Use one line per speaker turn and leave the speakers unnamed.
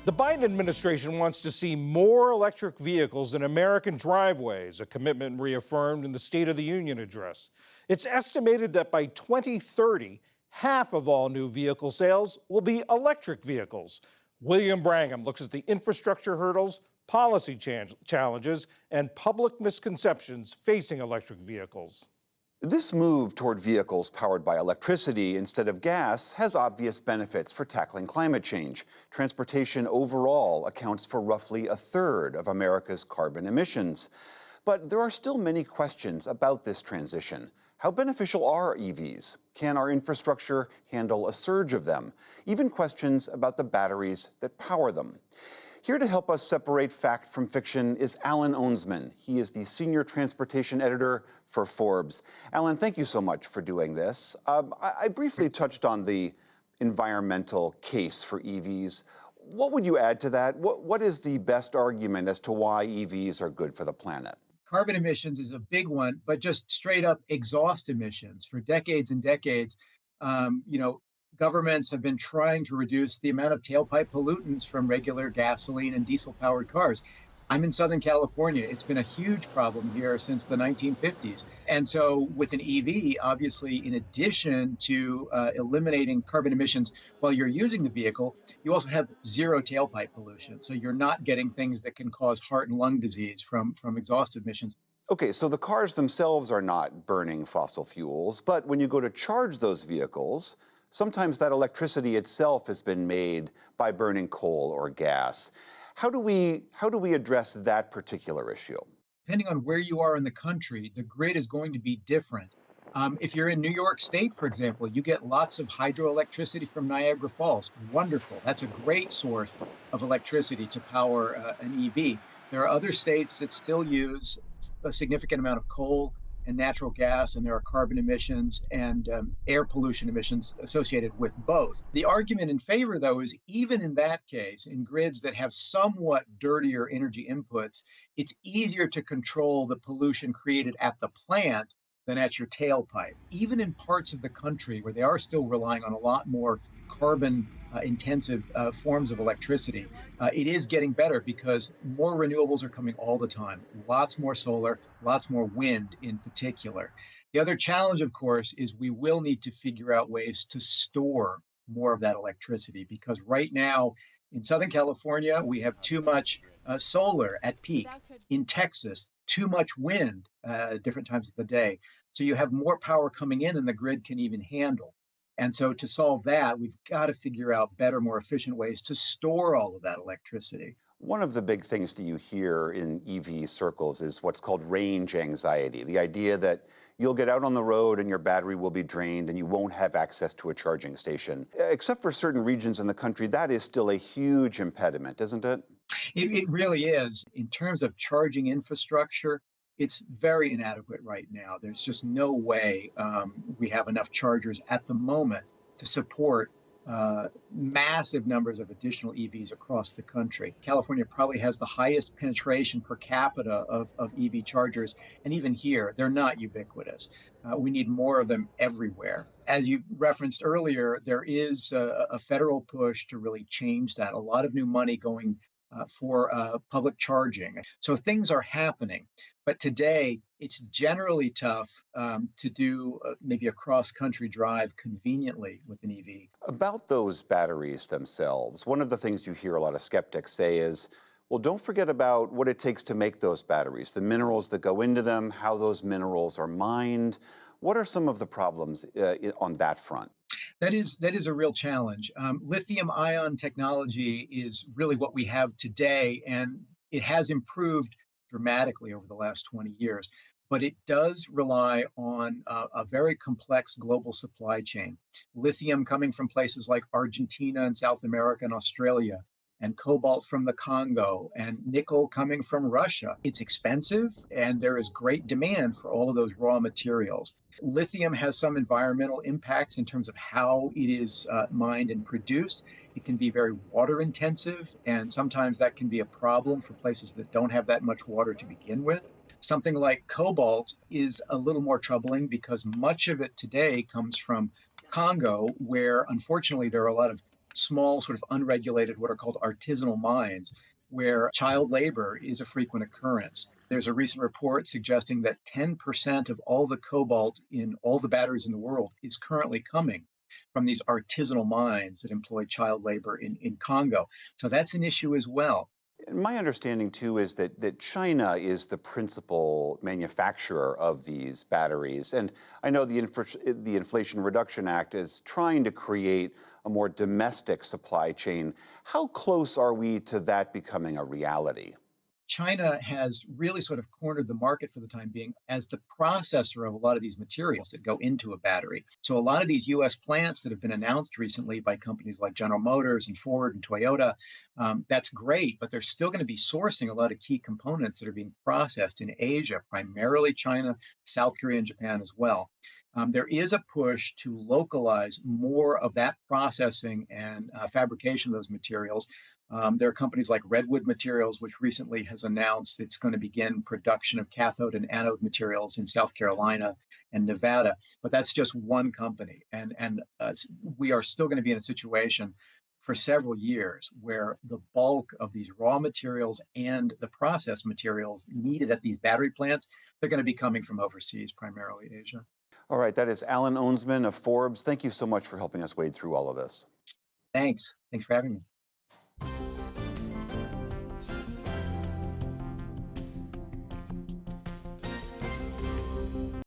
The Biden administration wants to see more electric vehicles in American driveways, a commitment reaffirmed in the State of the Union address. It's estimated that by 2030, half of all new vehicle sales will be electric vehicles. William Brangham looks at the infrastructure hurdles, policy challenges, and public misconceptions facing electric vehicles.
This move toward vehicles powered by electricity instead of gas has obvious benefits for tackling climate change. Transportation overall accounts for roughly a third of America's carbon emissions. But there are still many questions about this transition. How beneficial are EVs? Can our infrastructure handle a surge of them? Even questions about the batteries that power them. Here to help us separate fact from fiction is Alan Ohnsman. He is the senior transportation editor for Forbes. Alan, thank you so much for doing this. I briefly touched on the environmental case for EVs. What would you add to that? What is the best argument as to why EVs are good for the planet?
Carbon emissions is a big one, but just straight up exhaust emissions. For decades and decades, governments have been trying to reduce the amount of tailpipe pollutants from regular gasoline and diesel-powered cars. I'm in Southern California. It's been a huge problem here since the 1950s. And so with an EV, obviously, in addition to eliminating carbon emissions while you're using the vehicle, you also have zero tailpipe pollution. So you're not getting things that can cause heart and lung disease from exhaust emissions.
Okay, so the cars themselves are not burning fossil fuels, but when you go to charge those vehicles, sometimes that electricity itself has been made by burning coal or gas. How do we address that particular issue?
Depending on where you are in the country, the grid is going to be different. If you're in New York State, for example, you get lots of hydroelectricity from Niagara Falls. Wonderful. That's a great source of electricity to power an EV. There are other states that still use a significant amount of coal and natural gas, and there are carbon emissions and air pollution emissions associated with both. The argument in favor, though, is even in that case, in grids that have somewhat dirtier energy inputs, it's easier to control the pollution created at the plant than at your tailpipe. Even in parts of the country where they are still relying on a lot more carbon intensive forms of electricity, it is getting better because more renewables are coming all the time. Lots more solar, lots more wind in particular. The other challenge, of course, is we will need to figure out ways to store more of that electricity because right now in Southern California, we have too much solar at peak. In Texas, too much wind at different times of the day. So you have more power coming in than the grid can even handle. And so to solve that, we've got to figure out better, more efficient ways to store all of that electricity.
One of the big things that you hear in EV circles is what's called range anxiety, the idea that you'll get out on the road and your battery will be drained and you won't have access to a charging station. Except for certain regions in the country, that is still a huge impediment, isn't it?
It really is. In terms of charging infrastructure, it's very inadequate right now. There's just no way we have enough chargers at the moment to support massive numbers of additional EVs across the country. California probably has the highest penetration per capita of EV chargers. And even here, they're not ubiquitous. We need more of them everywhere. As you referenced earlier, there is a federal push to really change that. A lot of new money going for public charging. So things are happening. But today, it's generally tough to do maybe a cross-country drive conveniently with an EV.
About those batteries themselves, one of the things you hear a lot of skeptics say is, well, don't forget about what it takes to make those batteries, the minerals that go into them, how those minerals are mined. What are some of the problems on that front?
That is a real challenge. Lithium-ion technology is really what we have today, and it has improved dramatically over the last 20 years. But it does rely on a very complex global supply chain. Lithium coming from places like Argentina and South America and Australia, and cobalt from the Congo, and nickel coming from Russia. It's expensive, and there is great demand for all of those raw materials. Lithium has some environmental impacts in terms of how it is mined and produced. It can be very water intensive, and sometimes that can be a problem for places that don't have that much water to begin with. Something like cobalt is a little more troubling because much of it today comes from Congo, where unfortunately there are a lot of small, sort of unregulated, what are called artisanal mines, where child labor is a frequent occurrence. There's a recent report suggesting that 10% of all the cobalt in all the batteries in the world is currently coming from these artisanal mines that employ child labor in Congo. So that's an issue as well.
My understanding too is that China is the principal manufacturer of these batteries. And I know the Inflation Reduction Act is trying to create a more domestic supply chain. How close are we to that becoming a reality?
China has really sort of cornered the market for the time being as the processor of a lot of these materials that go into a battery. So, a lot of these US plants that have been announced recently by companies like General Motors and Ford and Toyota, that's great, but they're still going to be sourcing a lot of key components that are being processed in Asia, primarily China, South Korea, and Japan as well. There is a push to localize more of that processing and fabrication of those materials. There are companies like Redwood Materials, which recently has announced it's going to begin production of cathode and anode materials in South Carolina and Nevada. But that's just one company, and we are still going to be in a situation for several years where the bulk of these raw materials and the processed materials needed at these battery plants, they're going to be coming from overseas, primarily Asia.
All right, that is Alan Ohnsman of Forbes. Thank you so much for helping us wade through all of this.
Thanks. Thanks for having me.